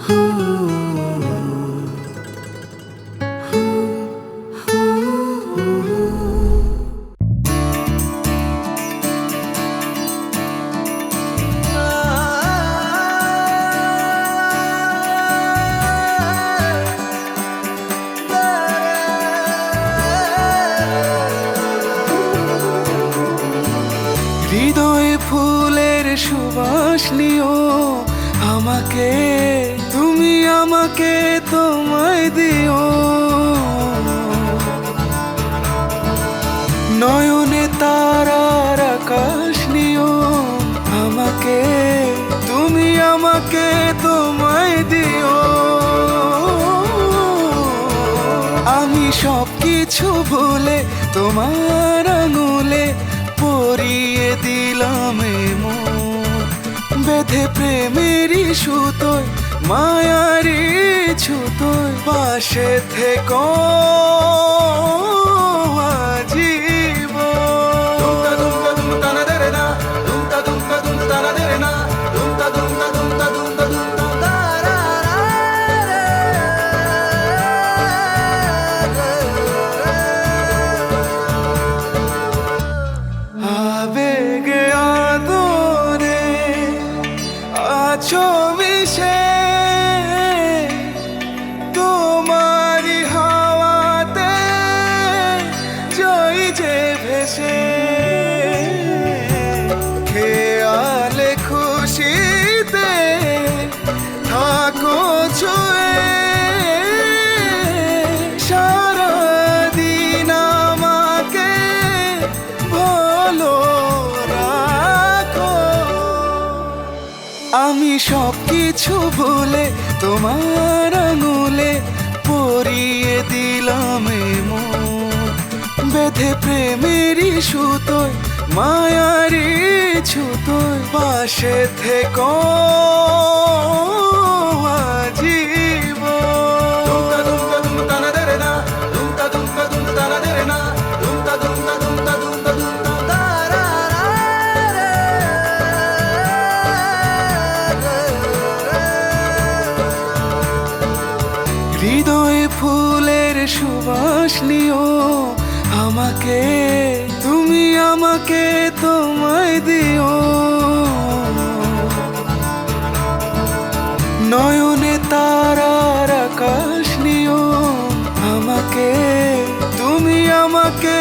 হৃদয়ে ফুলের সুবাস নিও আমাকে, তুমি আমাকে তোমায় দিও। নয়নে তারার আকাশ নিও আমাকে, তুমি আমাকে তোমায় দিও। আমি সব কিছু ভুলে তোমার আঙুলে পরিয়ে দিলাম মন, বেঁধে প্রেমেরই সুতোয় মায়ারি ছুতোয় পাশে থেকো আবেগে আদরে আছো মিশে, তোমারি হাওয়াতে জয় যে ভেসে। খেয়ালে খুশিতে থাকো ছুঁয়ে, সারাদিন আমাকে ভালো রাখো। আমি সব কিছু ভুলে তোমার আঙুলে পরিয়ে দিলাম মন, বেঁধে প্রেমেরই সুতোয় মায়ারি ছুতোয় পাশে থেকো হৃদয়ে ফুলের সুবাস নিও আমাকে, তুমি আমাকে তোমায় দিও। নয়নে তারার আকাশ নিও আমাকে, তুমি আমাকে